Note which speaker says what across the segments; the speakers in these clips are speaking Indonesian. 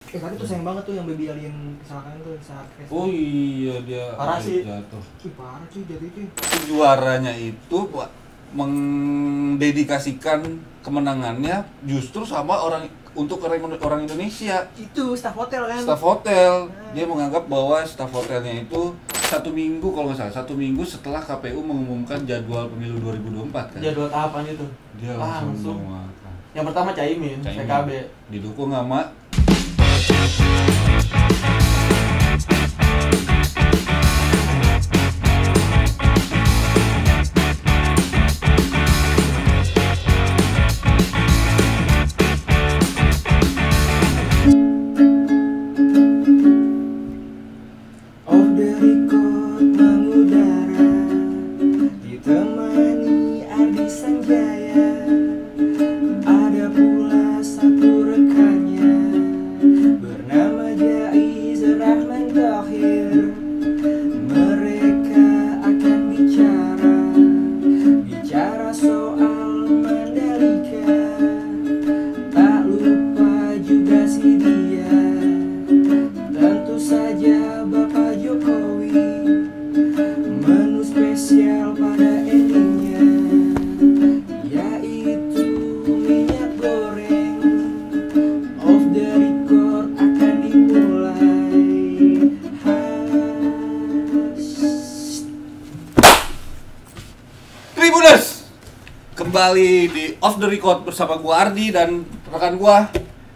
Speaker 1: Tapi tuh sayang banget tuh yang baby alien kecelakaan tuh saat crash.
Speaker 2: Oh iya, dia
Speaker 3: Parah sih.
Speaker 2: jatuh.
Speaker 1: Parah cuy jatuh cuy.
Speaker 2: Juaranya itu mendedikasikan kemenangannya justru sama untuk orang Indonesia.
Speaker 1: Itu staff hotel kan.
Speaker 2: Staf hotel, dia menganggap bahwa staf hotelnya itu 1 minggu kalau nggak salah, 1 minggu setelah KPU mengumumkan jadwal pemilu 2024 kan.
Speaker 3: Jadwal tahapan itu.
Speaker 2: Dia
Speaker 3: Langsung.
Speaker 2: menguatkan.
Speaker 3: Yang pertama Caimin, PKB.
Speaker 2: Didukung sama
Speaker 1: Off the record mengudara, ditemani Ardi Sanjaya. Ada pula satu rekannya bernama Jaiz Rahman Tahir. Mereka akan bicara soal Mandalika. Tak lupa juga si dia, tentu saja Bapak Jokowi. Menu spesial pada endingnya yaitu minyak goreng. Off the record akan dimulai.
Speaker 2: Tribuners. Kembali di Off the Record bersama gua Ardi dan rekan gua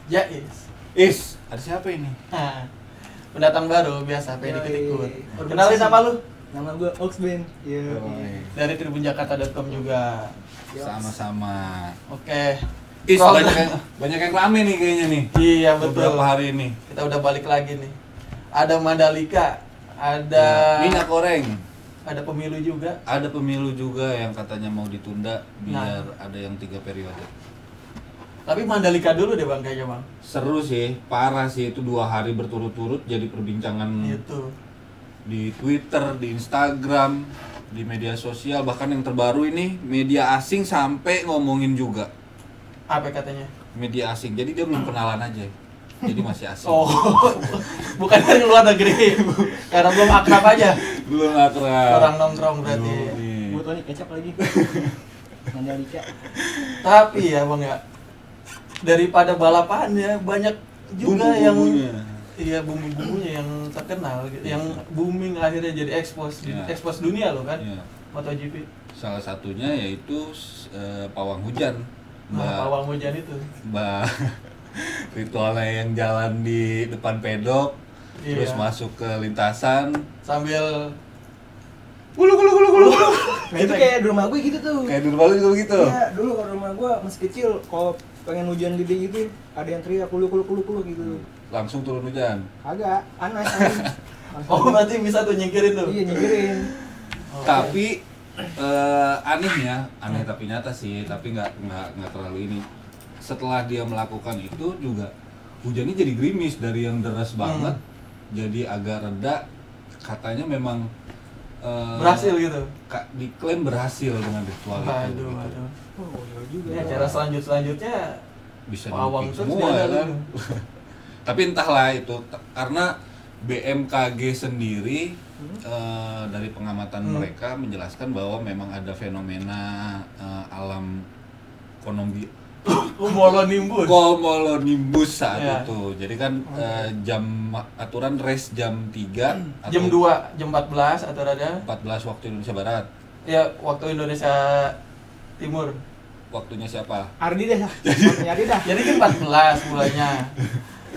Speaker 3: Jaiz.
Speaker 2: Ada siapa ini?
Speaker 3: Nah, pendatang baru biasa pengen ikut-ikut.
Speaker 1: Yoi.
Speaker 3: Kenalin nama lu?
Speaker 1: Nama gue Oxben. Iya.
Speaker 3: Dari tribunjakarta.com juga.
Speaker 2: Sama-sama.
Speaker 3: Oke.
Speaker 2: Kalau
Speaker 3: Kalau-
Speaker 2: banyak yang rame nih kayaknya nih.
Speaker 3: Iya betul.
Speaker 2: Beberapa hari ini.
Speaker 3: Kita udah balik lagi nih. Ada Mandalika, ada
Speaker 2: Minyak goreng.
Speaker 3: ada pemilu juga.
Speaker 2: Ada pemilu juga yang katanya mau ditunda biar
Speaker 3: Nah.
Speaker 2: ada yang 3 periode.
Speaker 3: Tapi Mandalika dulu deh Bang kayaknya Bang.
Speaker 2: Seru sih, parah sih itu 2 hari berturut-turut jadi perbincangan
Speaker 3: Gitu.
Speaker 2: di Twitter, di Instagram, di media sosial, bahkan yang terbaru ini media asing sampai ngomongin juga.
Speaker 3: Apa katanya?
Speaker 2: Media asing, jadi dia belum kenalan aja. Jadi masih asing.
Speaker 3: Oh, bukan dari luar negeri. Karena belum akrab aja.
Speaker 2: Belum akrab.
Speaker 3: Orang nongkrong berarti.
Speaker 2: Yoi.
Speaker 1: Gue tau nih kecap lagi. Mandalika.
Speaker 3: Tapi ya Bang ya, daripada balapannya banyak juga yang
Speaker 2: Bumbu-bumbunya.
Speaker 3: iya bumbu-bumbunya yang terkenal, yang booming akhirnya jadi expose,
Speaker 2: Iya.
Speaker 3: expose dunia loh kan.
Speaker 2: Iya.
Speaker 3: MotoGP.
Speaker 2: Salah satunya yaitu pawang hujan.
Speaker 3: Nah, pawang hujan itu.
Speaker 2: Mbak ritualnya yang jalan di depan pedok,
Speaker 3: Iya.
Speaker 2: terus masuk ke lintasan,
Speaker 3: Sambil
Speaker 2: gulu.
Speaker 1: Nah itu kayak di rumah gue gitu tuh.
Speaker 2: Kayak di rumah lu juga gitu.
Speaker 1: Iya, dulu kalau rumah gue masih kecil, kalau pengen hujan gede gitu, ada yang teriak kulu gitu.
Speaker 2: Langsung turun hujan.
Speaker 1: Agak panas kan.
Speaker 3: oh berarti bisa tuh nyingkirin tuh.
Speaker 1: Iya nyingkirin.
Speaker 3: Oke.
Speaker 2: Tapi anehnya, tapi nyata sih, tapi nggak terlalu ini. Setelah dia melakukan itu juga hujannya jadi gerimis dari yang deras banget, jadi agak reda. Katanya memang
Speaker 3: berhasil gitu.
Speaker 2: Diklaim berhasil dengan ritual itu.
Speaker 3: Aduh,
Speaker 2: gitu.
Speaker 3: aduh.
Speaker 1: Oh iya juga.
Speaker 3: Ya cara selanjutnya
Speaker 2: Bisa
Speaker 3: pawang
Speaker 2: dibikin
Speaker 3: terus
Speaker 2: semua ya
Speaker 3: dia
Speaker 2: kan. Tapi entahlah itu karena BMKG sendiri dari pengamatan mereka menjelaskan bahwa memang ada fenomena alam cumulonimbus saat
Speaker 3: Ya.
Speaker 2: itu. Jadi kan aturan race jam 3
Speaker 3: jam 2, jam 14 atau ada
Speaker 2: 14 waktu Indonesia Barat.
Speaker 3: ya waktu Indonesia Timur.
Speaker 2: Waktunya siapa?
Speaker 1: Ardi dah. Ardi dah.
Speaker 3: Jadi kan 14 mulainya.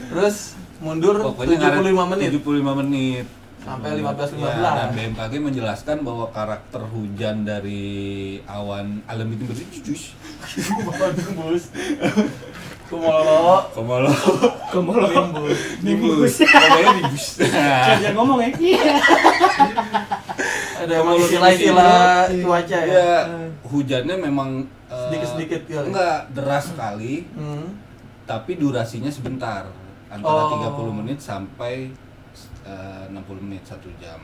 Speaker 3: Terus mundur
Speaker 2: Pokoknya
Speaker 3: 75 menit
Speaker 2: 75 menit.
Speaker 3: sampai 15.15.
Speaker 2: Ya, dan BMKG menjelaskan bahwa karakter hujan dari awan alam itu berjujus.
Speaker 3: Nimbus. Kumolo.
Speaker 2: Komolo.
Speaker 3: Nimbus.
Speaker 2: Nimbus. Komolo nimbus.
Speaker 1: Jangan ngomong ya. Iya.
Speaker 3: Ada emang istilah-istilah cuaca ya.
Speaker 2: Ya, hujannya memang
Speaker 3: Sedikit-sedikit kali.
Speaker 2: enggak deras sekali, tapi durasinya sebentar. Antara 30 menit sampai 60 menit 1 jam.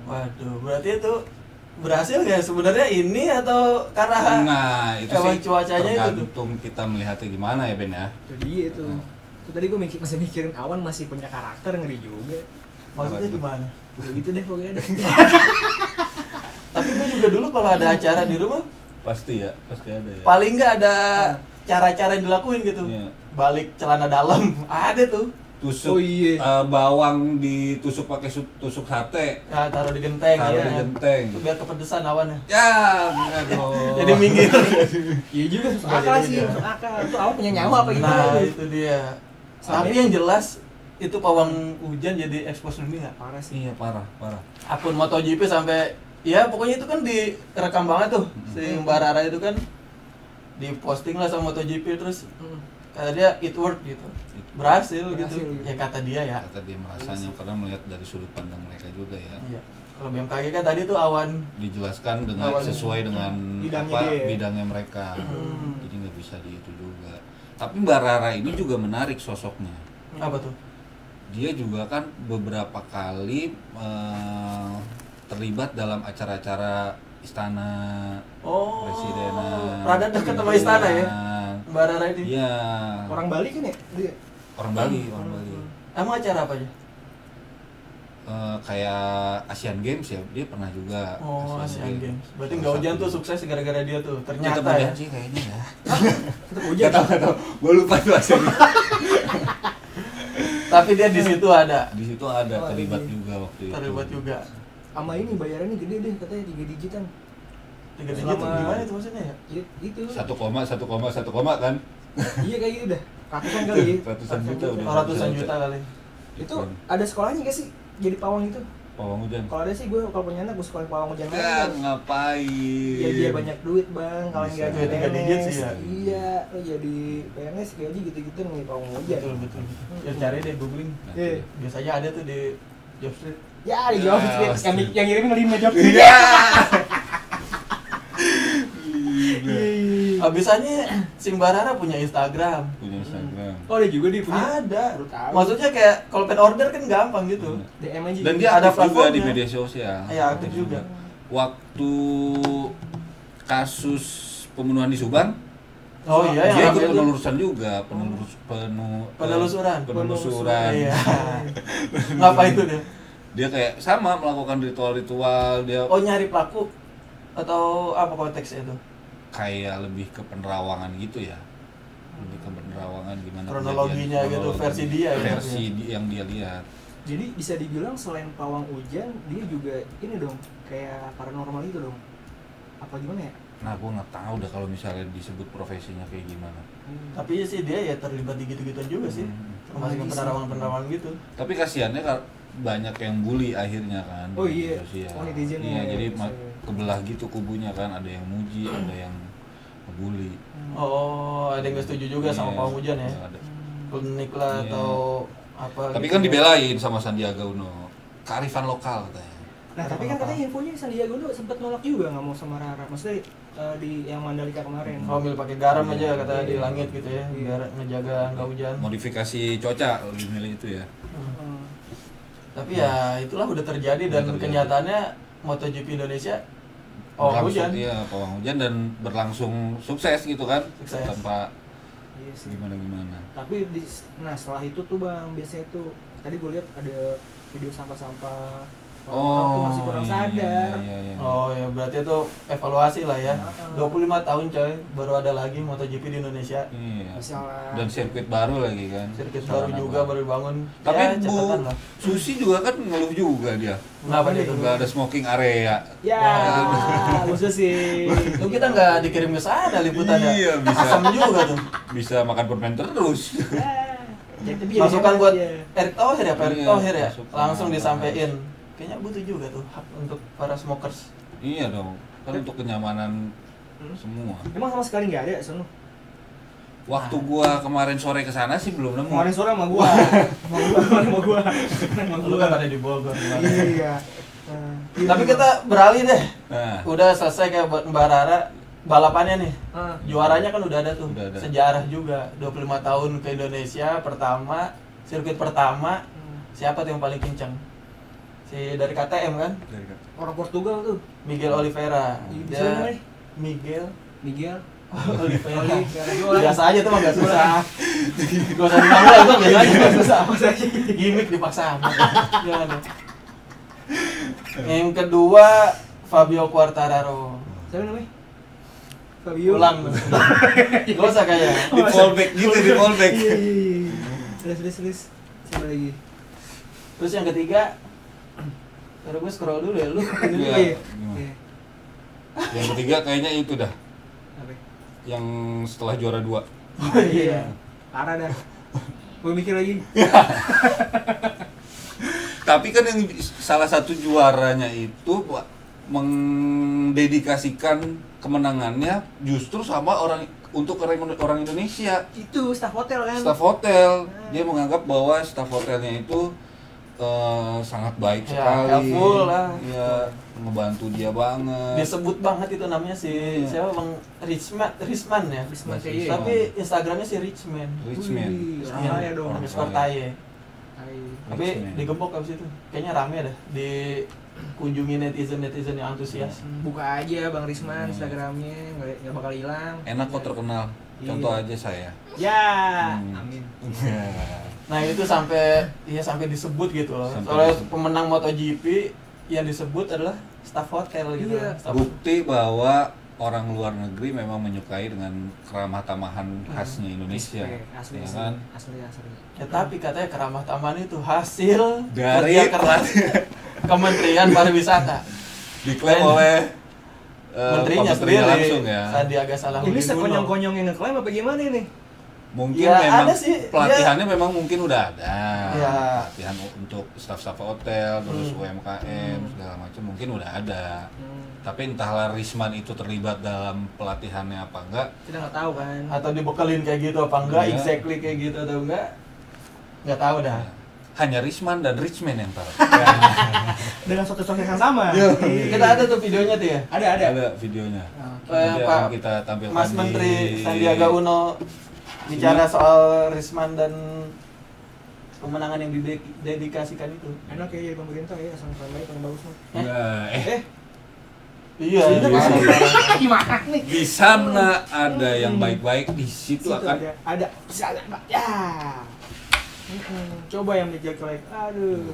Speaker 3: Waduh, berarti itu berhasil nggak sebenarnya ini atau karena
Speaker 2: Nah, itu
Speaker 3: emang
Speaker 2: sih
Speaker 3: cuacanya itu tuh?
Speaker 2: tergantung kita melihatnya gimana ya Ben ya.
Speaker 1: Jadi itu. Itu tadi gue masih mikirin Awan masih punya karakter, ngeri juga.
Speaker 3: Maksudnya gimana?
Speaker 1: Ya gitu deh pokoknya deh.
Speaker 3: Tapi gue juga dulu kalau ada acara di rumah
Speaker 2: Pasti ada ya.
Speaker 3: paling nggak ada cara-cara yang dilakuin gitu.
Speaker 2: Iya.
Speaker 3: Balik celana dalam ada tuh.
Speaker 2: Tusuk
Speaker 1: Oh iya.
Speaker 2: bawang ditusuk pakai tusuk sate,
Speaker 3: Nah, taruh di genteng
Speaker 2: taruh
Speaker 3: ya.
Speaker 2: di genteng.
Speaker 3: Itu biar kepedesan awannya.
Speaker 2: Ya, aduh.
Speaker 3: Jadi minggir.
Speaker 1: Iya juga masuk
Speaker 3: Nggak
Speaker 1: akal
Speaker 3: jadi
Speaker 1: sih,
Speaker 3: dia.
Speaker 1: masuk akal. Itu Awan punya nyawa apa gimana?
Speaker 3: Nah,
Speaker 1: tuh?
Speaker 3: itu dia.
Speaker 1: Sampai-
Speaker 3: Tapi yang jelas itu pawang hujan jadi expose dunia.
Speaker 1: Parah sih.
Speaker 2: Iya, parah.
Speaker 3: Akun MotoGP sampai ya pokoknya itu kan direkam banget tuh. Si Mbak Rara itu kan diposting lah sama MotoGP terus kata dia it worked gitu. Berhasil gitu.
Speaker 1: Berhasil.
Speaker 3: Ya kata dia ya.
Speaker 2: Kata dia merasanya karena melihat dari sudut pandang mereka juga ya.
Speaker 3: Iya. Kalau BMKG kan tadi tuh awan.
Speaker 2: Dijelaskan dengan
Speaker 3: Awal-
Speaker 2: sesuai dengan
Speaker 1: Bidangnya
Speaker 2: apa
Speaker 1: dia ya.
Speaker 2: bidangnya mereka.
Speaker 1: Hmm.
Speaker 2: Jadi nggak bisa di itu juga. Tapi Mbak Rara ini juga menarik sosoknya.
Speaker 3: Apa tuh?
Speaker 2: Dia juga kan beberapa kali terlibat dalam acara-acara istana
Speaker 3: Oh.
Speaker 2: presidenan.
Speaker 3: Rada dekat sama istana ya. Mbak Rara ini.
Speaker 2: Iya.
Speaker 1: Orang Bali kan ya? Dia.
Speaker 2: Orang Bali.
Speaker 3: Emang acara apa aja?
Speaker 2: Kayak Asian Games ya, dia pernah juga.
Speaker 3: Oh, Asian Games. Berarti
Speaker 2: Salah
Speaker 3: nggak hujan
Speaker 2: satu.
Speaker 3: tuh sukses gara-gara dia tuh.
Speaker 2: Tetap
Speaker 3: Ternyata
Speaker 2: hujan
Speaker 3: ya.
Speaker 2: sih kayaknya ya.
Speaker 1: Tetap hujan.
Speaker 2: Gak tau. Gue lupa tuh Asian.
Speaker 3: Tapi dia di situ ada.
Speaker 2: Di situ ada
Speaker 1: Oh,
Speaker 2: terlibat
Speaker 1: iya.
Speaker 2: juga waktu itu.
Speaker 3: Terlibat juga.
Speaker 1: Sama ini bayarannya gede deh katanya 3 digitan.
Speaker 3: 3 digit tuh
Speaker 1: Selama-
Speaker 3: gimana itu maksudnya ya?
Speaker 1: Ya, itu.
Speaker 2: 1,1 kan?
Speaker 1: Iya kayak gitu dah. Ratusan kali ya.
Speaker 2: Ratusan juta udah.
Speaker 3: Oh, ratusan juta kali.
Speaker 1: Itu ada sekolahnya gak sih? Jadi pawang itu?
Speaker 2: Pawang hujan.
Speaker 1: Kalau ada sih gue kalau punya anak gue sekolah pawang hujan
Speaker 2: Ya
Speaker 1: aja.
Speaker 2: ngapain?
Speaker 1: Ya dia banyak duit bang, kalau
Speaker 2: Bisa.
Speaker 1: nggak
Speaker 3: Duit
Speaker 1: jadi
Speaker 3: 3 digit
Speaker 1: PNS,
Speaker 3: sih ya.
Speaker 1: iya, lo jadi PNS gaji gitu-gitu nih pawang hujan.
Speaker 3: Betul. Ya cari deh googling.
Speaker 2: Nah,
Speaker 1: Iya.
Speaker 3: Biasanya ada tuh di Job Street.
Speaker 1: Ya di Job
Speaker 2: Ya,
Speaker 1: Street,
Speaker 2: pasti.
Speaker 1: yang ngirimin ngelima Job Street.
Speaker 2: Iya.
Speaker 3: Abisannya si Mbak Rara punya Instagram.
Speaker 2: Punya Instagram.
Speaker 1: Oh ada juga dia punya.
Speaker 3: Ada.
Speaker 1: Baru tahu.
Speaker 3: Maksudnya kayak kalau pen order kan gampang gitu.
Speaker 1: DM aja.
Speaker 2: Dan dia
Speaker 3: Ada
Speaker 2: aktif juga di
Speaker 3: platformnya.
Speaker 2: media sosial.
Speaker 3: Iya, aktif juga.
Speaker 2: Waktu kasus pembunuhan di Subang,
Speaker 3: Oh iya,
Speaker 2: dia
Speaker 3: yang
Speaker 2: ikut
Speaker 3: itu.
Speaker 2: penelusuran juga,
Speaker 3: Penelusuran.
Speaker 2: penelusuran.
Speaker 3: Iya. Ngapa itu dia?
Speaker 2: Dia kayak sama melakukan ritual-ritual, dia
Speaker 3: Oh nyari pelaku atau apa konteksnya itu?
Speaker 2: kayak lebih ke penerawangan gitu ya. Lebih ke penerawangan gimana
Speaker 3: Kronologinya
Speaker 2: kejadian,
Speaker 3: gitu, versi dia ya.
Speaker 2: versi yang dia lihat.
Speaker 1: Jadi bisa dibilang selain pawang hujan, dia juga ini dong kayak paranormal itu dong. Apa gimana ya?
Speaker 2: Nah, gue nggak tahu dah kalau misalnya disebut profesinya kayak gimana.
Speaker 3: Tapi sih dia ya terlibat di gitu-gituan juga sih. Termasuk
Speaker 1: Lagi sih.
Speaker 3: penerawangan-penerawangan gitu.
Speaker 2: Tapi kasihannya banyak yang bully akhirnya kan.
Speaker 1: Oh
Speaker 2: di
Speaker 1: iya.
Speaker 2: media sosial.
Speaker 1: Oh, netizen
Speaker 2: Iya,
Speaker 1: ya,
Speaker 2: jadi
Speaker 1: bisa.
Speaker 2: kebelah gitu kubunya kan, ada yang muji, ada yang ngebully.
Speaker 3: Oh, ada yang gak setuju juga sama
Speaker 2: Iya,
Speaker 3: pawang hujan ya?
Speaker 2: ada.
Speaker 3: Klinik lah
Speaker 2: Iya.
Speaker 3: atau apa
Speaker 2: Tapi
Speaker 3: gitu
Speaker 2: kan
Speaker 3: ya.
Speaker 2: dibelain sama Sandiaga Uno. Kearifan lokal katanya.
Speaker 1: Nah tapi kan katanya infonya Sandiaga Uno sempat nolak juga nggak mau sama Rara. Maksudnya di yang Mandalika kemarin.
Speaker 3: Oh, ambil pakai garam aja
Speaker 2: Iya.
Speaker 3: katanya di langit gitu ya,
Speaker 1: Iya.
Speaker 3: biar ngejaga nggak hujan.
Speaker 2: Modifikasi cuaca lebih milih itu ya.
Speaker 1: Hmm.
Speaker 3: Tapi ya itulah udah terjadi dan
Speaker 2: Udah terjadi.
Speaker 3: kenyataannya MotoGP Indonesia pawang
Speaker 2: Berlangsung-
Speaker 3: hujan.
Speaker 2: Iya, pawang hujan dan berlangsung sukses gitu kan.
Speaker 3: Sukses.
Speaker 2: Tanpa
Speaker 1: Iya sih.
Speaker 2: gimana-gimana.
Speaker 1: Tapi nah setelah itu tuh bang biasanya tuh tadi gue lihat ada video sampah-sampah. Orang tuh masih kurang sadar.
Speaker 2: iya.
Speaker 3: Oh ya berarti itu evaluasi lah ya.
Speaker 1: Heeh.
Speaker 3: 25 tahun coy, baru ada lagi MotoGP di Indonesia.
Speaker 2: Iya.
Speaker 1: Misalnya.
Speaker 2: Dan sirkuit baru lagi kan.
Speaker 3: Sirkuit
Speaker 2: Sarana
Speaker 3: baru juga
Speaker 2: baru.
Speaker 3: baru dibangun.
Speaker 2: Tapi
Speaker 3: Ya,
Speaker 2: Bu
Speaker 3: catatan lah.
Speaker 2: Susi juga kan ngeluh juga dia.
Speaker 3: Kenapa dia tuh?
Speaker 2: Nggak ada smoking area.
Speaker 1: Ya, khusus sih.
Speaker 3: Tuh kita nggak dikirim ke sana liputannya.
Speaker 2: Iya, bisa.
Speaker 3: Asam juga tuh.
Speaker 2: Bisa makan permen terus.
Speaker 1: Ya, tapi jadi
Speaker 3: Masukan
Speaker 1: hemat
Speaker 3: buat
Speaker 1: aja.
Speaker 3: Erick Thohir ya, Pak Erick
Speaker 2: Iya,
Speaker 3: Thohir ya.
Speaker 2: masukan.
Speaker 3: Langsung disampaikan. Kayaknya butuh juga tuh hak untuk para smokers.
Speaker 2: Iya dong. Kan untuk kenyamanan semua.
Speaker 1: Emang sama sekali nggak ada sono.
Speaker 2: Waktu gua kemarin sore ke sana sih belum nemu.
Speaker 1: Kemarin sore sama gua. Sama gua. Sama
Speaker 3: Lu
Speaker 1: gua.
Speaker 3: kan ada di Bogor. gimana?
Speaker 1: Iya.
Speaker 3: Tapi kita beralih deh.
Speaker 2: Nah,
Speaker 3: Udah selesai kayak buat Mbak Rara balapannya nih.
Speaker 1: Ah.
Speaker 3: Juaranya kan udah ada tuh.
Speaker 2: Udah ada.
Speaker 3: Sejarah juga. 25 tahun ke Indonesia pertama, sirkuit pertama. Siapa tuh yang paling kencang? Si dari KTM kan?
Speaker 1: Orang Portugal tuh.
Speaker 3: Miguel Oliveira.
Speaker 1: Iya,
Speaker 3: Dia
Speaker 1: siapa namanya?
Speaker 3: Miguel
Speaker 1: Miguel
Speaker 3: Oliveira.
Speaker 1: Jualan.
Speaker 3: Biasa aja tuh mah gak susah. Gak usah dinamain lah, itu biasa aja gak susah. Gimik dipaksa amat. Jangan. Yang kedua Fabio Quartararo.
Speaker 1: Siapa namanya? Fabio.
Speaker 3: Ulang. Gak usah kayak.
Speaker 2: Di fallback gitu, di fallback.
Speaker 1: Iya. Terus. Siapa lagi?
Speaker 3: Terus yang ketiga, taruh gue scroll dulu ya lu.
Speaker 1: Ini
Speaker 2: Iya.
Speaker 1: dulu ya.
Speaker 2: Iya. Yang ketiga kayaknya itu dah,
Speaker 1: Apa?
Speaker 2: yang setelah juara 2.
Speaker 3: Oh iya.
Speaker 1: Parah dah. Gue mikir lagi.
Speaker 2: Tapi kan yang salah satu juaranya itu mendedikasikan kemenangannya justru sama orang Indonesia.
Speaker 1: Itu staf hotel kan.
Speaker 2: Staf hotel, dia menganggap bahwa staf hotelnya itu sangat baik
Speaker 3: Ya,
Speaker 2: sekali.
Speaker 3: helpful lah.
Speaker 2: Ya, ngebantu dia banget.
Speaker 3: Disebut banget itu namanya si siapa Bang Risman ya.
Speaker 1: Risman
Speaker 2: Masih
Speaker 1: T.Y.
Speaker 3: Tapi Instagramnya si Richman.
Speaker 2: Richman.
Speaker 1: Wih, orang kaya dong.
Speaker 2: Orang
Speaker 3: Underscore
Speaker 2: kaya.
Speaker 3: Taye. Tapi
Speaker 2: Richman.
Speaker 3: digembok abis itu. Kayaknya rame dah dikunjungi netizen yang antusias.
Speaker 1: Buka aja Bang Risman Instagramnya, nggak bakal hilang.
Speaker 2: Enak kok terkenal. Contoh aja saya.
Speaker 1: Ya,
Speaker 2: Hmm.
Speaker 1: amin.
Speaker 3: Nah itu sampai disebut gitu loh.
Speaker 2: Sampai
Speaker 3: Soalnya
Speaker 2: disebut.
Speaker 3: pemenang MotoGP yang disebut adalah staf hotel gitu.
Speaker 1: Iya.
Speaker 3: Staf-
Speaker 2: Bukti bahwa orang luar negeri memang menyukai dengan keramah tamahan khasnya Indonesia.
Speaker 1: Asli,
Speaker 2: Ya
Speaker 1: asli,
Speaker 2: kan?
Speaker 1: asli.
Speaker 3: Ya tapi katanya keramah taman itu hasil
Speaker 2: Dari
Speaker 3: kerja keras Kementerian Pariwisata.
Speaker 2: diklaim
Speaker 3: Dan
Speaker 2: oleh
Speaker 3: Menterinya
Speaker 2: Pak
Speaker 3: sendiri
Speaker 2: langsung ya.
Speaker 3: Sandiaga Salahuddin
Speaker 1: Ini
Speaker 3: Uno.
Speaker 1: sekonyong-konyong yang ngeklaim apa gimana ini?
Speaker 2: Mungkin
Speaker 3: Ya,
Speaker 2: memang
Speaker 3: ada sih.
Speaker 2: pelatihannya memang mungkin udah ada.
Speaker 3: Ya.
Speaker 2: Pelatihan untuk staf-staf hotel, terus
Speaker 3: Hmm.
Speaker 2: UMKM segala macam mungkin udah ada.
Speaker 1: Hmm,
Speaker 2: Tapi entahlah Risman itu terlibat dalam pelatihannya apa enggak.
Speaker 1: kita nggak tahu kan.
Speaker 3: Atau dibekelin kayak gitu apa enggak,
Speaker 2: Iya.
Speaker 3: exactly kayak gitu atau enggak. Enggak tahu dah.
Speaker 2: Hanya Risman dan Richman yang tahu.
Speaker 1: Dengan suatu sosok yang sama.
Speaker 2: Iya.
Speaker 3: Kita ada tuh videonya tuh ya.
Speaker 1: Ada.
Speaker 2: Ada videonya.
Speaker 1: Oke.
Speaker 2: Nanti
Speaker 3: Pak
Speaker 2: akan kita tampilkan
Speaker 3: Mas
Speaker 2: di-
Speaker 3: Menteri Sandiaga Uno bicara soal Risman dan kemenangan yang didedikasikan itu.
Speaker 1: Enak ya jadi pemerintah ya, asal baik yang bagus mah.
Speaker 2: Nah,
Speaker 3: Iya,
Speaker 2: Iya.
Speaker 3: iya.
Speaker 1: Gimana nih?
Speaker 2: di sana ada yang baik-baik, di situ
Speaker 1: Situ
Speaker 2: akan
Speaker 1: ada ya. Coba yang jelek. Aduh.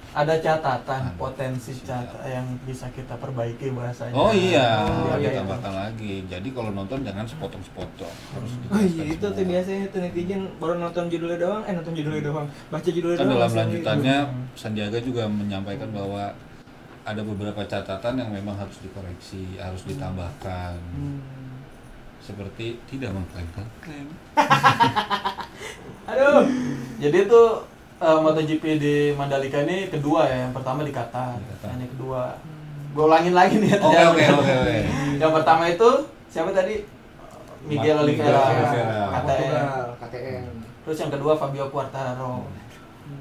Speaker 3: Ada catatan
Speaker 2: Ada.
Speaker 3: potensi catatan yang bisa kita perbaiki bahasanya.
Speaker 2: Oh iya,
Speaker 1: Oh,
Speaker 2: kita
Speaker 1: iya.
Speaker 2: tambahkan lagi. Jadi kalau nonton jangan sepotong-sepotong. Harus
Speaker 1: Oh
Speaker 2: dijelaskan
Speaker 1: iya, itu tuh
Speaker 2: semua.
Speaker 1: biasanya tuh netizen baru nonton judulnya doang, baca judulnya
Speaker 2: Kan
Speaker 1: doang.
Speaker 2: dalam
Speaker 1: langsung
Speaker 2: lanjutannya
Speaker 3: gitu.
Speaker 2: Sandiaga juga menyampaikan bahwa ada beberapa catatan yang memang harus dikoreksi, harus ditambahkan. Seperti tidak mengklaim.
Speaker 1: Aduh.
Speaker 3: Jadi itu MotoGP di Mandalika ini kedua ya. Yang pertama di Qatar,
Speaker 2: Di Qatar.
Speaker 3: yang kedua. Gue ulangin lagi nih ya.
Speaker 2: Oke.
Speaker 3: Yang pertama itu siapa tadi? Miguel Oliveira,
Speaker 2: Oliveira.
Speaker 3: KTM.
Speaker 1: KTM.
Speaker 3: Terus yang kedua Fabio Quartararo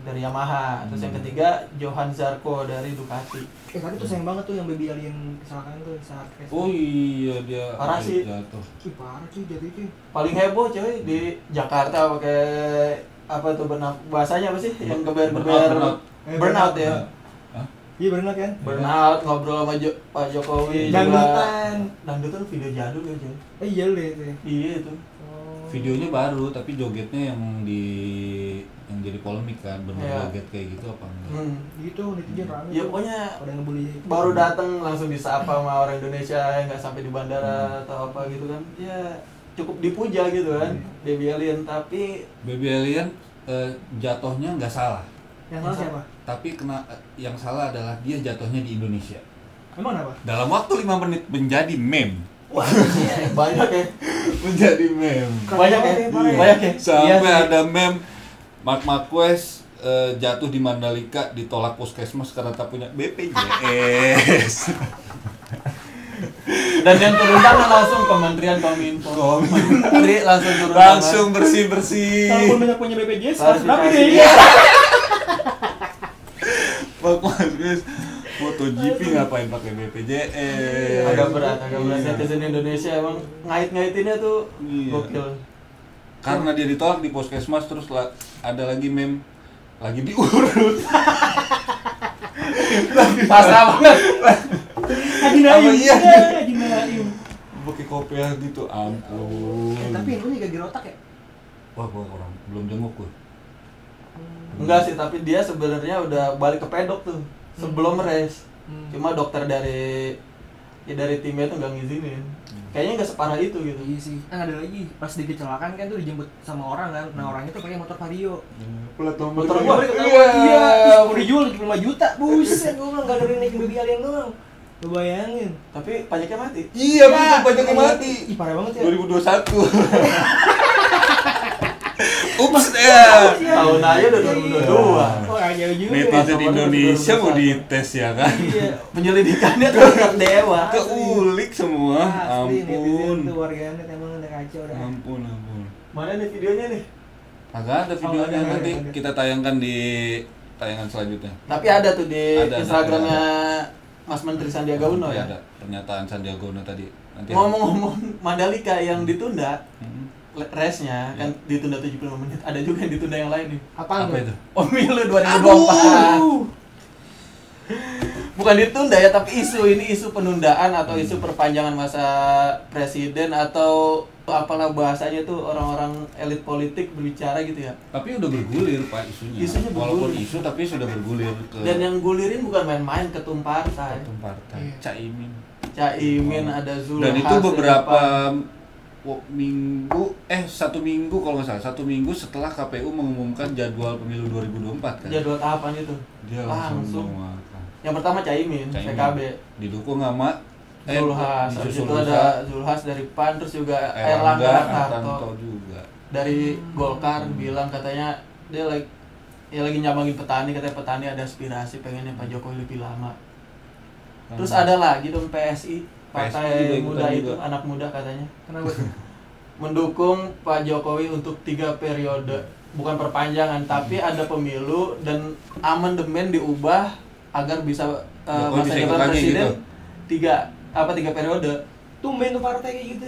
Speaker 3: dari Yamaha. Terus yang ketiga Johan Zarco dari Ducati.
Speaker 1: Tadi tuh sayang banget tuh yang baby alien kecelakaan tuh saat crash.
Speaker 2: Oh iya, dia
Speaker 3: Parah sih.
Speaker 2: jatuh.
Speaker 1: Ih, parah cuy jadi itu.
Speaker 3: Paling heboh coy di Jakarta pakai apa tuh bahasanya apa sih? Yang geber-geber burnout ya.
Speaker 2: Hah?
Speaker 1: Iya benar kan?
Speaker 3: Burnout ngobrol sama Pak Jokowi juga.
Speaker 1: Dangdutan.
Speaker 3: Dangdutan video jadul ya coy.
Speaker 1: Iya deh itu.
Speaker 3: Iya itu.
Speaker 2: Videonya baru, tapi jogetnya yang jadi polemik kan, bener
Speaker 3: Iya.
Speaker 2: joget kayak gitu apa enggak?
Speaker 1: Gitu netizen rame.
Speaker 3: Ya
Speaker 1: tuh.
Speaker 3: pokoknya
Speaker 1: pada ngebully.
Speaker 3: baru datang langsung disapa sama orang Indonesia yang nggak sampai di bandara atau apa gitu kan. Ya cukup dipuja gitu kan. Baby Alien tapi
Speaker 2: Baby Alien jatuhnya nggak salah,
Speaker 1: Yang salah siapa?
Speaker 2: tapi yang salah adalah dia jatuhnya di Indonesia.
Speaker 1: Emang apa?
Speaker 2: Dalam waktu 5 menit menjadi meme.
Speaker 1: Wah,
Speaker 3: banyak ya.
Speaker 2: Menjadi meme.
Speaker 3: Banyak ya.
Speaker 1: Parah ya.
Speaker 3: Banyak ya.
Speaker 2: Sampai
Speaker 3: Iya sih.
Speaker 2: ada meme Marc Marquez jatuh di Mandalika ditolak puskesmas karena tak punya BPJS.
Speaker 3: Dan yang turun tangan langsung Kementerian Kominfo. Menteri langsung turun tangan.
Speaker 2: Langsung bersih-bersih.
Speaker 1: Kalaupun banyak punya BPJS,
Speaker 3: Harus
Speaker 1: berapa
Speaker 3: dikasih.
Speaker 1: deh?
Speaker 2: Marc Marquez MotoGP ngapain pakai BPJS?
Speaker 3: Agak berat.
Speaker 2: Iya.
Speaker 3: Netizen Indonesia emang ngait-ngaitinnya tuh
Speaker 2: Iya.
Speaker 3: gokil.
Speaker 2: Karena dia ditolak di puskesmas, terus ada lagi meme lagi diurut.
Speaker 3: Pasrah banget.
Speaker 1: Haji Naim.
Speaker 2: Apa iya?
Speaker 1: Haji Naim.
Speaker 2: pakai kopiah gitu, ampun.
Speaker 1: Tapi lu nih gak otak ya?
Speaker 2: Wah, gua orang belum jenguk gua.
Speaker 3: Enggak sih, tapi dia sebenarnya udah balik ke pedok tuh sebelum race. Cuma dokter dari timnya tuh nggak ngizinin. Kayaknya nggak separah itu gitu.
Speaker 1: Iya sih. Kan ada lagi pas di kecelakaan kan tuh dijemput sama orang kan. Nah orang itu pakai motor Vario.
Speaker 2: Plat
Speaker 3: Motor
Speaker 1: Gua
Speaker 3: gua.
Speaker 1: iya. Mau dijual 5 juta. Buset, gua bilang gak ada naikin baby alien doang. Lu bayangin.
Speaker 3: Tapi pajaknya mati.
Speaker 2: Iya, betul pajaknya mati.
Speaker 1: Ih, parah banget ya.
Speaker 2: 2021. Ups ya.
Speaker 3: Tahun aja udah 2022.
Speaker 1: Oh, jauh juga.
Speaker 2: Netizen
Speaker 3: Nomor
Speaker 2: Indonesia mau
Speaker 3: 2021.
Speaker 2: dites ya kan?
Speaker 1: Iya.
Speaker 3: Penyelidikannya tuh dewa.
Speaker 2: Keulik semua.
Speaker 1: Asli netizen
Speaker 2: Ampun.
Speaker 1: tuh warganet emang udah kacau dah.
Speaker 2: Ampun.
Speaker 3: Mana nih videonya nih?
Speaker 2: Agak ada videonya,
Speaker 1: ada,
Speaker 2: nanti
Speaker 1: ada.
Speaker 2: kita tayangkan di tayangan selanjutnya.
Speaker 3: Tapi ada tuh di
Speaker 2: Ada,
Speaker 3: Instagramnya Mas Menteri Sandiaga Uno
Speaker 2: Nanti
Speaker 3: ya.
Speaker 2: ada pernyataan Sandiaga Uno tadi. Nanti
Speaker 3: Ngomong-ngomong Mandalika yang ditunda,
Speaker 2: Hmm.
Speaker 3: race-nya kan ditunda 75 menit. Ada juga yang ditunda yang lain nih.
Speaker 1: Apaan
Speaker 2: Apa
Speaker 1: tuh?
Speaker 2: itu?
Speaker 3: Pemilu 2024. Bukan ditunda ya, tapi isu penundaan atau isu perpanjangan masa presiden atau apalah bahasanya tuh orang-orang elit politik berbicara gitu ya.
Speaker 2: Tapi udah bergulir Pak isunya.
Speaker 3: Isunya
Speaker 2: Walaupun
Speaker 3: bergulir.
Speaker 2: isu tapi sudah bergulir ke
Speaker 3: Dan yang gulirin bukan main-main, ketum partai.
Speaker 2: ketum partai.
Speaker 1: Iya.
Speaker 2: Caimin.
Speaker 3: Caimin, ada Zulhas.
Speaker 2: Dan itu beberapa
Speaker 3: Depan.
Speaker 2: minggu, 1 minggu kalau nggak salah, 1 minggu setelah KPU mengumumkan jadwal pemilu 2024 kan.
Speaker 3: Jadwal tahapan itu.
Speaker 2: Dia
Speaker 3: Langsung.
Speaker 2: mengeluarkan.
Speaker 3: Yang pertama Caimin,
Speaker 2: Caimin.
Speaker 3: PKB.
Speaker 2: Didukung sama
Speaker 3: Zulhas, habis
Speaker 2: disusul
Speaker 3: itu ada Zulhas dari PAN, terus juga Erlangga Hartarto
Speaker 2: juga.
Speaker 3: dari Golkar bilang katanya dia lagi nyambangin petani, katanya petani ada aspirasi pengennya Pak Jokowi lebih lama. Terus ada lagi dong PSI,
Speaker 2: juga
Speaker 3: partai
Speaker 2: ikutan
Speaker 3: muda itu,
Speaker 2: juga.
Speaker 3: anak muda katanya
Speaker 1: Kenapa tuh?
Speaker 3: mendukung Pak Jokowi untuk 3 periode, bukan perpanjangan, tapi ada pemilu dan amandemen diubah agar bisa
Speaker 2: Jokowi
Speaker 3: masa
Speaker 2: bisa ikut
Speaker 3: jabatan
Speaker 2: lagi
Speaker 3: presiden
Speaker 2: gitu?
Speaker 3: 3 periode.
Speaker 1: Tumben tuh partai kayak gitu.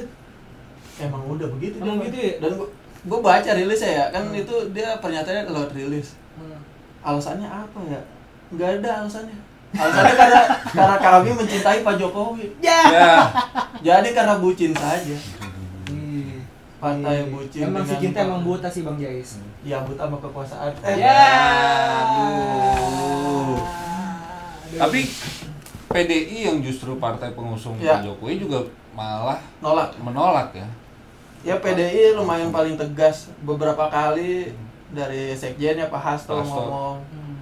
Speaker 3: Emang udah begitu.
Speaker 1: Emang
Speaker 3: dia,
Speaker 1: gitu
Speaker 3: Pak.
Speaker 1: ya?
Speaker 3: Dan gua baca rilisnya ya, kan itu dia pernyataannya lewat rilis. Alasannya apa ya? Nggak ada alasannya. Alasannya karena kami mencintai Pak Jokowi.
Speaker 1: Ya.
Speaker 2: Ya.
Speaker 3: Jadi karena bucin saja.
Speaker 1: Iya.
Speaker 3: Partai bucin.
Speaker 1: Emang si
Speaker 3: dengan-
Speaker 1: cinta emang buta sih Bang Jais.
Speaker 3: Ya buta sama kekuasaan.
Speaker 1: Ya.
Speaker 2: Aduh.
Speaker 1: Aduh.
Speaker 2: Tapi PDI yang justru partai pengusung
Speaker 3: Ya.
Speaker 2: Pak Jokowi juga malah
Speaker 3: Nolak.
Speaker 2: menolak ya.
Speaker 3: Ya PDI lumayan paling tegas beberapa kali dari sekjennya Pak Hasto
Speaker 2: Hasto.
Speaker 3: ngomong.
Speaker 1: Hmm.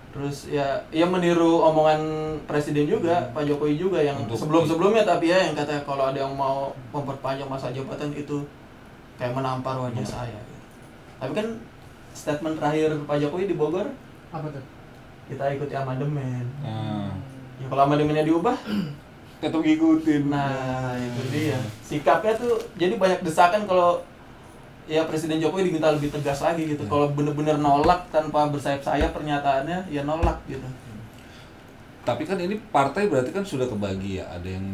Speaker 3: Terus ya meniru omongan presiden juga, Pak Jokowi juga yang
Speaker 2: Untuk-
Speaker 3: sebelum-sebelumnya, tapi ya yang katanya kalau ada yang mau memperpanjang masa jabatan itu kayak menampar wajah saya gitu. Tapi kan statement terakhir Pak Jokowi di Bogor,
Speaker 1: Apa tuh?
Speaker 3: kita ikuti amandemen.
Speaker 2: Nah,
Speaker 3: Ya kalau amandemennya diubah,
Speaker 2: tetap ngikutin.
Speaker 3: nah itu dia. Sikapnya tuh jadi banyak desakan kalau ya Presiden Jokowi diminta lebih tegas lagi gitu. Kalau bener-bener nolak tanpa bersayap-sayap pernyataannya, ya nolak gitu.
Speaker 2: Tapi kan ini partai berarti kan sudah kebagi ya. Ada yang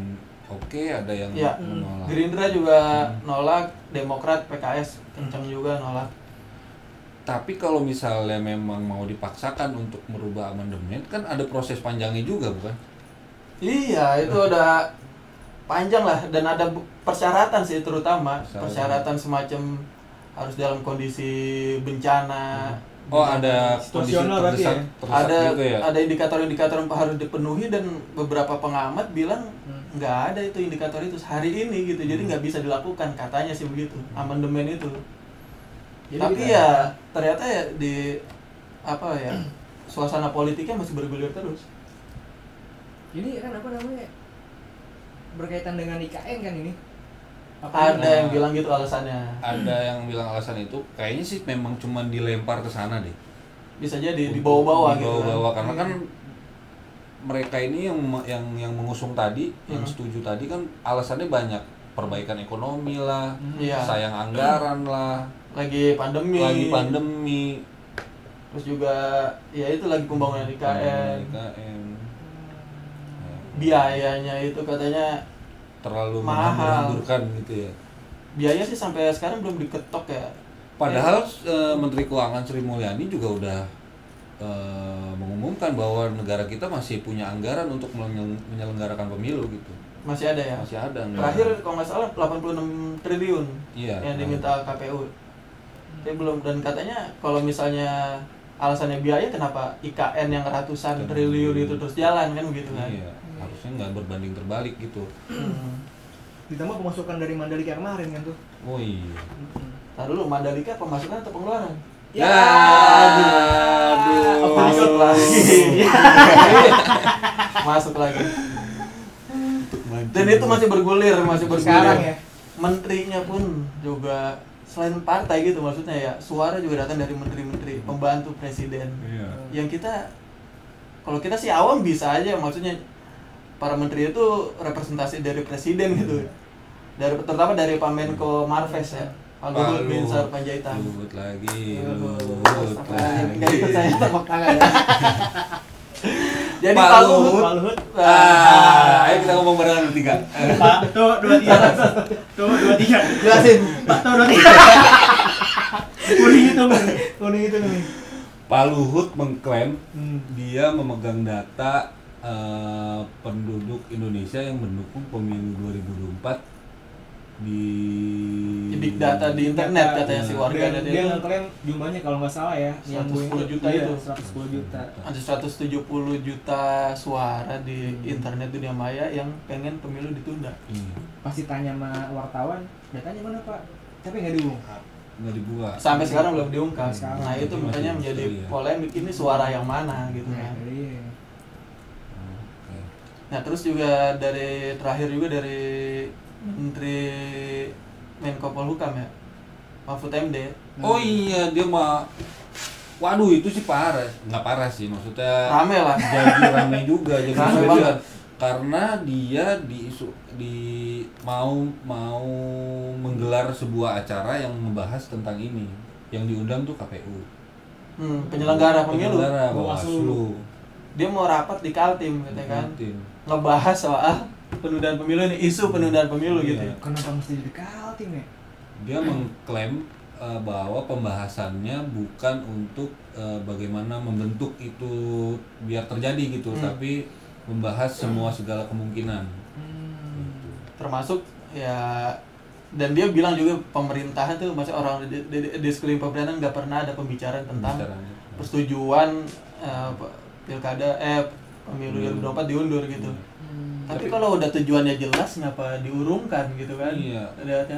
Speaker 2: oke, ada yang
Speaker 3: Ya,
Speaker 2: menolak.
Speaker 3: Gerindra juga nolak, Demokrat, PKS kencang juga nolak.
Speaker 2: Tapi kalau misalnya memang mau dipaksakan untuk merubah amandemen, kan ada proses panjangnya juga, bukan?
Speaker 3: Iya, itu udah panjang lah dan ada persyaratan sih terutama persyaratan semacam harus dalam kondisi bencana.
Speaker 2: Oh, ada kondisi
Speaker 1: Situasional berarti
Speaker 2: terdesak,
Speaker 1: ya?
Speaker 2: terdesak
Speaker 3: Ada
Speaker 2: gitu ya?
Speaker 3: ada indikator-indikator yang harus dipenuhi dan beberapa pengamat bilang nggak ada itu indikator itu hari ini gitu, jadi nggak bisa dilakukan katanya sih begitu amandemen itu.
Speaker 1: Jadi
Speaker 3: Tapi
Speaker 1: kita-
Speaker 3: ya ternyata ya di apa ya suasana politiknya masih bergulir terus.
Speaker 1: Ini kan apa namanya? Berkaitan dengan IKN kan ini?
Speaker 3: Ada yang bilang gitu alasannya.
Speaker 2: Ada yang bilang alasan itu kayaknya sih memang cuma dilempar ke sana deh.
Speaker 3: Bisa jadi dibawa-bawa gitu.
Speaker 2: Dibawa-bawa
Speaker 3: Kan.
Speaker 2: karena kan mereka ini yang mengusung tadi, yang setuju tadi kan alasannya banyak, perbaikan ekonomi lah,
Speaker 3: Iya.
Speaker 2: sayang anggaran lah,
Speaker 3: Lagi pandemi.
Speaker 2: lagi pandemi,
Speaker 3: Terus juga ya itu lagi pembangunan IKN.
Speaker 2: IKN.
Speaker 3: Biayanya itu katanya
Speaker 2: Terlalu
Speaker 3: Mahal.
Speaker 2: menghambur-hamburkan gitu ya.
Speaker 3: biaya sih sampai sekarang belum diketok ya.
Speaker 2: Padahal Menteri Keuangan Sri Mulyani juga udah mengumumkan bahwa negara kita masih punya anggaran untuk menyelenggarakan pemilu gitu.
Speaker 3: Masih ada ya?
Speaker 2: Masih ada nggak?
Speaker 3: Terakhir kalau nggak salah 86 triliun
Speaker 2: Iya.
Speaker 3: yang diminta KPU. Tapi belum, dan katanya kalau misalnya alasannya biaya, kenapa IKN yang ratusan triliun itu terus jalan kan begitu kan?
Speaker 2: Iya, harusnya nggak berbanding terbalik gitu.
Speaker 1: Ditambah pemasukan dari Mandalika kemarin kan tuh.
Speaker 2: Oh iya.
Speaker 3: Nah dulu Mandalika pemasukan atau pengeluaran?
Speaker 2: Ya, aduh.
Speaker 3: Masuk lagi. Masuk lagi. Dan itu masih bergulir.
Speaker 1: Sekarang ya.
Speaker 3: Menterinya pun juga selain partai gitu, maksudnya ya suara juga datang dari menteri-menteri pembantu presiden.
Speaker 2: Iya.
Speaker 3: Yang kalau kita sih awam bisa aja, maksudnya para menteri itu representasi dari presiden gitu. Terutama dari Pak Menko Marves ya. Pak Luhut Binsar Panjaitan.
Speaker 2: Luhut lagi.
Speaker 3: Nggak ikut saya tepuk tangan ya. Jadi
Speaker 2: Pak
Speaker 3: Pak
Speaker 2: Luhut.
Speaker 3: Luhut.
Speaker 2: Ayo kita ngomong barengan bertiga.
Speaker 1: Pak, tuh 23. Tuh 23.
Speaker 3: Jelasin.
Speaker 1: Pak, tuh 23. Kuning itu nih.
Speaker 2: Pak Luhut mengklaim dia memegang data penduduk Indonesia yang mendukung pemilu 2024 di
Speaker 3: Big data di internet katanya si warga
Speaker 1: Dan dia ngeklaim jumlahnya kalau nggak salah ya
Speaker 3: 110 juta
Speaker 1: iya,
Speaker 3: itu.
Speaker 1: 110 juta.
Speaker 3: Ada 170 juta suara di internet dunia maya yang pengen pemilu ditunda.
Speaker 1: Pasti tanya sama wartawan, datanya mana Pak? Tapi nggak diungkap.
Speaker 2: nggak dibuka.
Speaker 3: Sampai sekarang belum diungkap.
Speaker 1: Sekarang.
Speaker 3: Nah itu
Speaker 2: Masih
Speaker 3: makanya menjadi
Speaker 2: misteri ya.
Speaker 3: polemik, ini suara yang mana gitu kan.
Speaker 1: Iya.
Speaker 2: Oke.
Speaker 3: Nah terus juga terakhir juga dari Menteri Menko Polhukam ya, Mahfud MD.
Speaker 2: Oh iya, dia mah waduh itu sih parah. Nggak parah sih, maksudnya
Speaker 3: Rame lah.
Speaker 2: jadi rame juga jadi
Speaker 3: Rame
Speaker 2: rame
Speaker 3: banget.
Speaker 2: karena dia mau menggelar sebuah acara yang membahas tentang ini. Yang diundang tuh KPU.
Speaker 3: Penyelenggara pemilu.
Speaker 2: Penyelenggara
Speaker 1: Bawaslu.
Speaker 2: Bawaslu.
Speaker 3: Dia mau rapat di Kaltim katanya kan.
Speaker 2: Kaltim.
Speaker 3: Ngebahas soal penundaan pemilu ini, isu penundaan pemilu
Speaker 2: Iya.
Speaker 3: gitu ya.
Speaker 1: Kenapa mesti jadi Kaltim ya?
Speaker 2: Dia mengklaim bahwa pembahasannya bukan untuk bagaimana membentuk itu biar terjadi gitu, tapi membahas semua segala kemungkinan. Gitu.
Speaker 3: Termasuk ya, dan dia bilang juga pemerintahan tuh, masih orang di sekeliling pemerintahan nggak pernah ada pembicaraan tentang
Speaker 2: Bicaranya.
Speaker 3: persetujuan pilkada pemilu 2024 diundur gitu. Tapi kalau udah tujuannya jelas, ngapa diurungkan gitu kan?
Speaker 2: Iya.
Speaker 3: Lihatnya.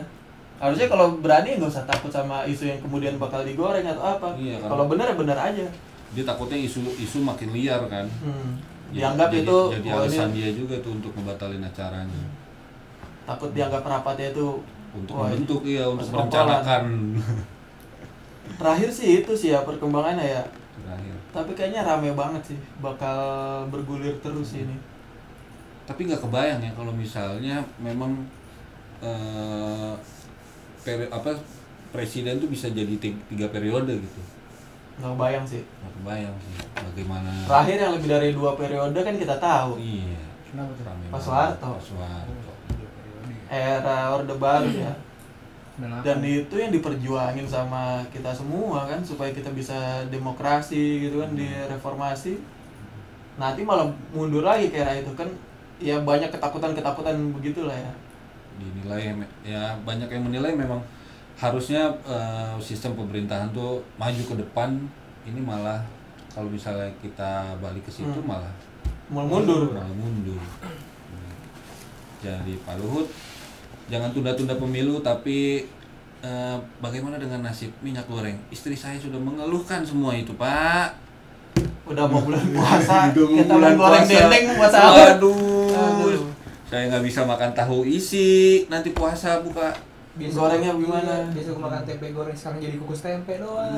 Speaker 3: Harusnya kalau berani nggak usah takut sama isu yang kemudian bakal digoreng atau apa.
Speaker 2: Iya,
Speaker 3: Kalau benar ya benar aja.
Speaker 2: Dia takutnya isu makin liar kan.
Speaker 3: Dianggap
Speaker 2: jadi,
Speaker 3: itu
Speaker 2: jadi
Speaker 3: oh,
Speaker 2: alasan
Speaker 3: ini
Speaker 2: dia juga tuh untuk ngebatalin acaranya.
Speaker 3: takut dianggap rapatnya itu
Speaker 2: Untuk
Speaker 3: wah,
Speaker 2: membentuk untuk
Speaker 3: persekongkolan.
Speaker 2: merencanakan.
Speaker 3: Terakhir sih itu sih ya perkembangannya ya.
Speaker 2: Terakhir.
Speaker 3: Tapi kayaknya rame banget sih, bakal bergulir terus ini.
Speaker 2: Tapi nggak kebayang ya kalau misalnya memang presiden tuh bisa jadi 3 periode gitu.
Speaker 3: Nggak kebayang sih.
Speaker 2: Nggak kebayang sih bagaimana.
Speaker 3: Terakhir yang lebih dari 2 periode kan kita tahu.
Speaker 2: Iya.
Speaker 1: Kenapa tuh?
Speaker 2: Rame
Speaker 3: Pak
Speaker 2: banget.
Speaker 3: Soeharto.
Speaker 2: Pak Soeharto.
Speaker 3: Era Orde Baru ya. Dan
Speaker 1: di
Speaker 3: itu yang diperjuangin sama kita semua kan, supaya kita bisa demokrasi gitu kan, direformasi. Nanti malah mundur lagi ke era itu kan. Ya banyak ketakutan-ketakutan begitulah ya.
Speaker 2: Dinilai ya banyak yang menilai memang harusnya sistem pemerintahan tuh maju ke depan. Ini malah kalau misalnya kita balik ke situ malah
Speaker 3: Mundur.
Speaker 2: mundur. Jadi Pak Luhut jangan tunda-tunda pemilu, tapi bagaimana dengan nasib minyak goreng? Istri saya sudah mengeluhkan semua itu, Pak.
Speaker 3: Udah mau bulan puasa,
Speaker 2: Udah mau
Speaker 3: kita
Speaker 2: bulan
Speaker 3: goreng
Speaker 2: puasa.
Speaker 3: dendeng buat sahur.
Speaker 2: Aduh. Saya nggak bisa makan tahu isi nanti puasa buka.
Speaker 3: Gorengnya gimana?
Speaker 1: Biasa gue makan tempe goreng, sekarang jadi kukus tempe doang.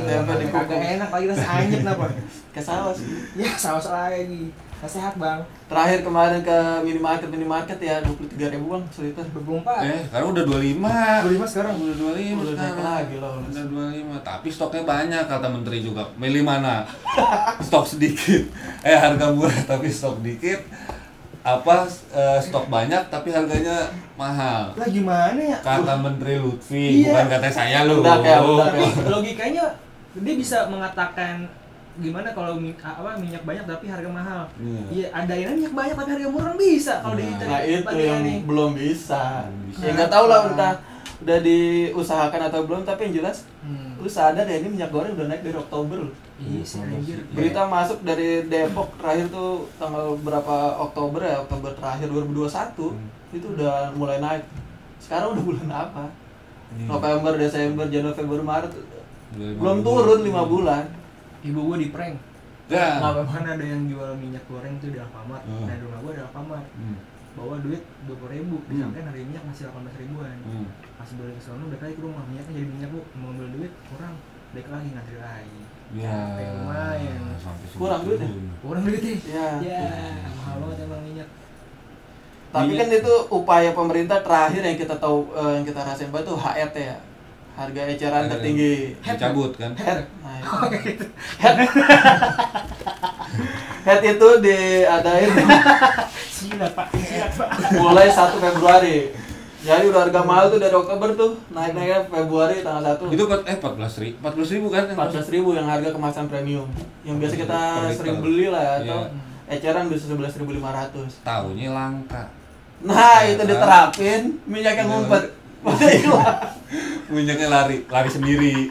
Speaker 3: Tempe dikukus.
Speaker 1: Kagak enak lagi, rasa anyep kenapa?
Speaker 3: Ke saus.
Speaker 1: Ya saus lagi. Nggak sehat bang.
Speaker 3: Terakhir kemarin ke minimarket ya 23.000 bang seliter.
Speaker 1: 24.
Speaker 2: Sekarang udah 25.
Speaker 1: 25 sekarang.
Speaker 2: Udah 25
Speaker 3: Udah naik
Speaker 2: sekarang.
Speaker 3: lagi loh.
Speaker 2: Udah 25. Tapi stoknya banyak kata menteri juga. Milih mana? Stok sedikit. Harga murah tapi stok dikit. Stok banyak tapi harganya mahal.
Speaker 1: Lah gimana ya?
Speaker 2: Kata Menteri Lutfi,
Speaker 1: Iya.
Speaker 2: bukan kata saya lu.
Speaker 3: Bedak ya.
Speaker 1: Tapi logikanya dia bisa mengatakan gimana kalau minyak banyak tapi harga mahal.
Speaker 2: Iya.
Speaker 1: Iya, ada yang minyak banyak tapi harga murah bisa kalau di
Speaker 3: Nah itu yang
Speaker 1: nih.
Speaker 3: belum bisa.
Speaker 2: Belum bisa.
Speaker 3: Ya nggak tahu lah entah udah diusahakan atau belum, tapi yang jelas lu sadar ya ini minyak goreng udah naik dari Oktober loh.
Speaker 1: Iya sih anjir.
Speaker 3: Berita masuk dari Depok terakhir tuh tanggal berapa Oktober ya, Oktober terakhir 2021 itu udah mulai naik. Sekarang udah bulan apa?
Speaker 2: Iya.
Speaker 3: November, Desember, Januari, Februari, Maret
Speaker 2: Udah 5
Speaker 3: belum
Speaker 2: bulan.
Speaker 3: turun 5 bulan.
Speaker 1: Ibu gua di prank.
Speaker 2: Ya.
Speaker 1: Mana ada yang jual minyak goreng tuh di Alfamart. Nah, di rumah gua ada Alfamart. Bawa duit 20.000, disangkain hari minyak masih 18.000-an. Pas balik ke sana udah kali ke rumah, minyaknya jadi minyak bu, mau ambil duit kurang, balik lagi ngantri lagi.
Speaker 2: Ya.
Speaker 1: Lumayan.
Speaker 2: Sampai
Speaker 3: Kurang
Speaker 2: segitu.
Speaker 3: duit ya?
Speaker 1: Kurang duitnya.
Speaker 3: Ya.
Speaker 1: Ya, mahal banget emang minyak.
Speaker 3: Tapi
Speaker 2: Minyak.
Speaker 3: kan itu upaya pemerintah terakhir yang kita tahu, yang kita rasain banget tuh HRT ya. Harga eceran tertinggi.
Speaker 2: Dicabut kan?
Speaker 3: Head. Nah, itu. Head itu diadain
Speaker 1: Silat pak, silat pak.
Speaker 3: mulai 1 Februari. Jadi udah harga mahal tuh dari Oktober tuh, naik-naiknya Februari tanggal 1.
Speaker 2: Itu kan 14.000 kan?
Speaker 3: 14.000 yang harga kemasan premium. Yang biasa kita
Speaker 2: Per liter.
Speaker 3: sering beli lah atau
Speaker 2: Iya.
Speaker 3: eceran bisa 11.500.
Speaker 2: Taunya langka.
Speaker 3: Nah, itu
Speaker 2: Kan?
Speaker 3: diterapin minyak yang ngumpet.
Speaker 2: Minyaknya lari sendiri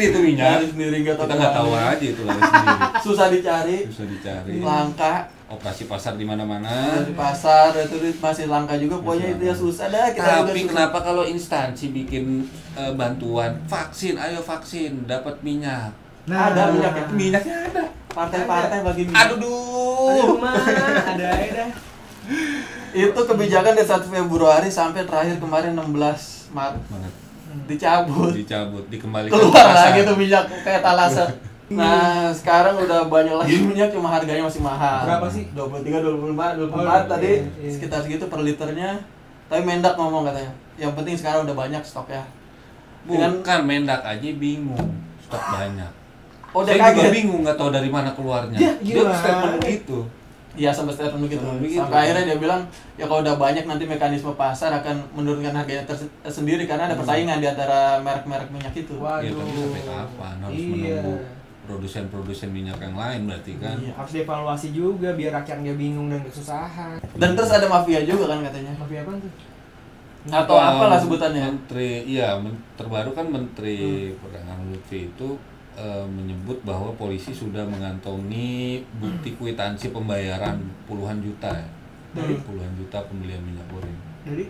Speaker 2: itu minyak.
Speaker 3: Lari sendiri, nggak tahu
Speaker 2: Kita nggak tahu
Speaker 3: kemana.
Speaker 2: aja itu lari sendiri.
Speaker 3: Susah dicari,
Speaker 2: Susah dicari.
Speaker 3: langka.
Speaker 2: Operasi pasar di mana-mana.
Speaker 3: Di pasar itu masih langka juga, pokoknya itu ya susah dah kita juga
Speaker 2: Tapi
Speaker 3: susah.
Speaker 2: kenapa kalau instansi bikin bantuan vaksin, ayo vaksin, dapat minyak.
Speaker 3: Ada minyaknya.
Speaker 2: Minyaknya ada.
Speaker 3: Partai-partai bagi minyak.
Speaker 2: Aduh
Speaker 1: Aduh
Speaker 2: duh.
Speaker 1: mah, ada aja dah.
Speaker 3: Itu kebijakan dari 1 Februari sampai terakhir kemarin 16 Maret. Dicabut.
Speaker 2: Dicabut, dikembalikan
Speaker 3: Keluar
Speaker 2: ke pasar.
Speaker 3: lagi tuh minyak kayak talase. Nah, sekarang udah banyak lagi minyak, cuma harganya masih mahal.
Speaker 1: Berapa sih?
Speaker 3: 23, 24, 24
Speaker 1: Oh,
Speaker 3: tadi
Speaker 1: iya.
Speaker 3: sekitar segitu per liternya. Tapi Mendak ngomong katanya, yang penting sekarang udah banyak stoknya.
Speaker 2: Bukan Mendak aja bingung, stok banyak.
Speaker 3: Oh, dia
Speaker 2: Saya juga
Speaker 3: kaget.
Speaker 2: bingung, nggak tahu dari mana keluarnya.
Speaker 1: Ya,
Speaker 2: Dia
Speaker 1: gimana?
Speaker 2: statement begitu.
Speaker 3: Iya, sampai statement begitu.
Speaker 2: Statement begitu.
Speaker 3: Sampai akhirnya dia bilang, ya kalau udah banyak nanti mekanisme pasar akan menurunkan harganya tersendiri karena ada persaingan di antara merek-merek minyak itu.
Speaker 2: Ya tapi sampai kapan harus
Speaker 1: Iya.
Speaker 2: menunggu produsen-produsen minyak yang lain berarti kan?
Speaker 3: Iya.
Speaker 1: Harus dievaluasi juga biar rakyat nggak bingung dan kesusahan.
Speaker 3: Dan terus ada mafia juga kan katanya.
Speaker 1: Mafia apa tuh?
Speaker 3: Atau apalah sebutannya.
Speaker 2: Menteri, iya terbaru kan Menteri Perdagangan Lutfi itu menyebut bahwa polisi sudah mengantongi bukti kwitansi pembayaran puluhan juta ya.
Speaker 1: Dari?
Speaker 2: Puluhan juta pembelian minyak goreng.
Speaker 1: Dari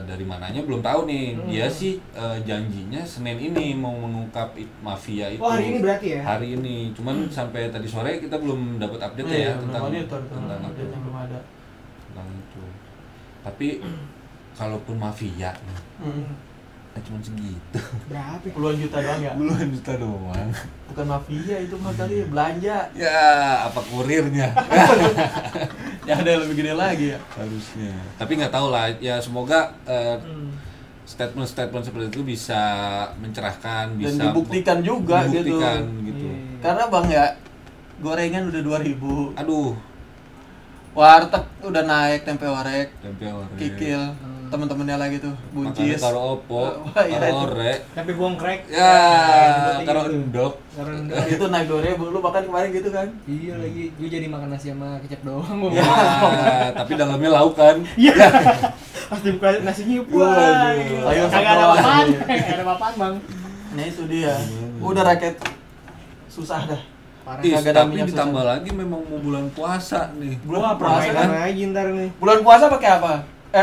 Speaker 2: Dari mananya belum tahu nih. Dia sih janjinya Senin ini mau mengungkap mafia itu.
Speaker 1: Oh, hari ini berarti ya?
Speaker 2: Hari ini. Cuman sampai tadi sore kita belum dapat update ya tentang
Speaker 3: monitor
Speaker 2: tentang itu.
Speaker 3: update yang belum ada.
Speaker 2: Tentang itu. Tapi kalaupun mafia nih, cuma segitu.
Speaker 1: Berapa?
Speaker 3: Puluhan juta doang ya.
Speaker 2: Puluhan juta doang.
Speaker 3: Bukan mafia itu mah kali belanja.
Speaker 2: Ya, apa kurirnya?
Speaker 3: Ya ada yang lebih gede lagi ya.
Speaker 2: Harusnya. Tapi nggak tahu lah. Ya semoga statement-statement seperti itu bisa mencerahkan,
Speaker 3: Dan
Speaker 2: bisa
Speaker 3: dibuktikan juga
Speaker 2: dibuktikan
Speaker 3: gitu.
Speaker 2: gitu.
Speaker 1: Iya.
Speaker 3: Karena Bang ya, gorengan udah 2.000.
Speaker 2: Aduh,
Speaker 3: Warteg udah naik, tempe orek,
Speaker 2: tempe orek.
Speaker 3: kikil, temen-temennya lagi tuh,
Speaker 2: Makanya
Speaker 3: buncis.
Speaker 2: karo opo,
Speaker 3: Wah, iya
Speaker 2: karo
Speaker 3: itu.
Speaker 2: orek.
Speaker 1: Tapi bongkrek.
Speaker 2: Ya,
Speaker 1: Gitu.
Speaker 2: karo endok.
Speaker 1: Karena
Speaker 3: Dan itu naik 2.000, lu makan kemarin gitu kan?
Speaker 1: iya lagi, gue jadi makan nasi sama kecap doang. Gua.
Speaker 2: Ya, tapi dalamnya lauk kan.
Speaker 1: Iya. Pas dibuka nasinya, wah.
Speaker 2: Waduh.
Speaker 3: Sayur
Speaker 1: Kagak ada
Speaker 3: sop
Speaker 1: apaan.
Speaker 3: doang.
Speaker 1: Kagak ada apaan, Bang.
Speaker 3: Nah itu dia, udah rakyat susah dah.
Speaker 1: Parah.
Speaker 2: Ih,
Speaker 3: Kagak ada
Speaker 2: tapi
Speaker 3: minyak
Speaker 2: ditambah lagi memang mau bulan puasa nih.
Speaker 3: Bulan
Speaker 1: Wah,
Speaker 3: puasa
Speaker 1: permainan
Speaker 3: kan?
Speaker 1: aja ntar nih.
Speaker 3: Bulan puasa pakai apa?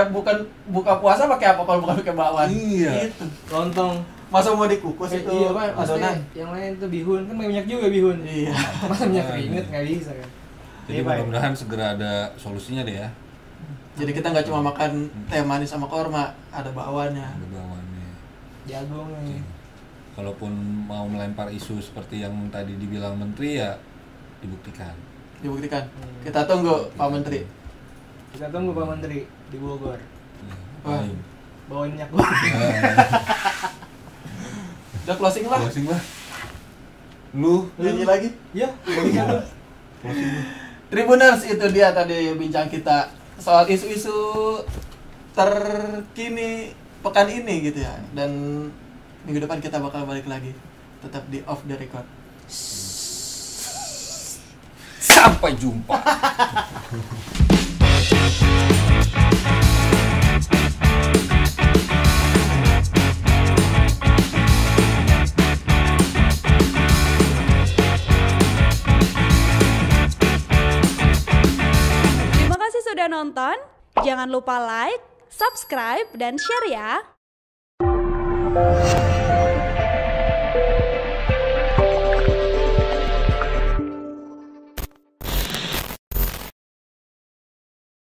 Speaker 3: Bukan buka puasa pakai apa kalau bukan pakai bakwan?
Speaker 2: Iya.
Speaker 3: Itu.
Speaker 1: Lontong.
Speaker 3: Masa mau dikukus itu
Speaker 1: Iya, Pak.
Speaker 3: adonan?
Speaker 1: Maksudnya yang lain tuh bihun, kan banyak juga bihun.
Speaker 3: Iya.
Speaker 1: Masa minyak keringet nggak bisa kan?
Speaker 2: Jadi
Speaker 1: Iya, Pak.
Speaker 2: mudah-mudahan segera ada solusinya deh ya.
Speaker 3: Jadi kita nggak cuma makan teh manis sama korma, ada bakwannya.
Speaker 2: Ada bawaannya.
Speaker 1: Jagung nih.
Speaker 2: Kalaupun mau melempar isu seperti yang tadi dibilang menteri ya dibuktikan.
Speaker 3: Dibuktikan. Kita tunggu Pak Menteri.
Speaker 1: Kita tunggu Pak Menteri di Bogor.
Speaker 2: Ya,
Speaker 3: Wah.
Speaker 2: baik.
Speaker 1: Bawa minyak goreng.
Speaker 3: Udah closing lah.
Speaker 2: Closing lah. Lu
Speaker 3: Nyanyi lagi.
Speaker 1: Ya, bagi kan.
Speaker 2: closing lu.
Speaker 3: Tribuners, itu dia tadi bincang kita soal isu-isu terkini pekan ini gitu ya. Dan minggu depan kita bakal balik lagi. tetap di off the record.
Speaker 2: Sampai jumpa.
Speaker 4: Terima kasih sudah nonton. Jangan lupa like, subscribe, dan share ya.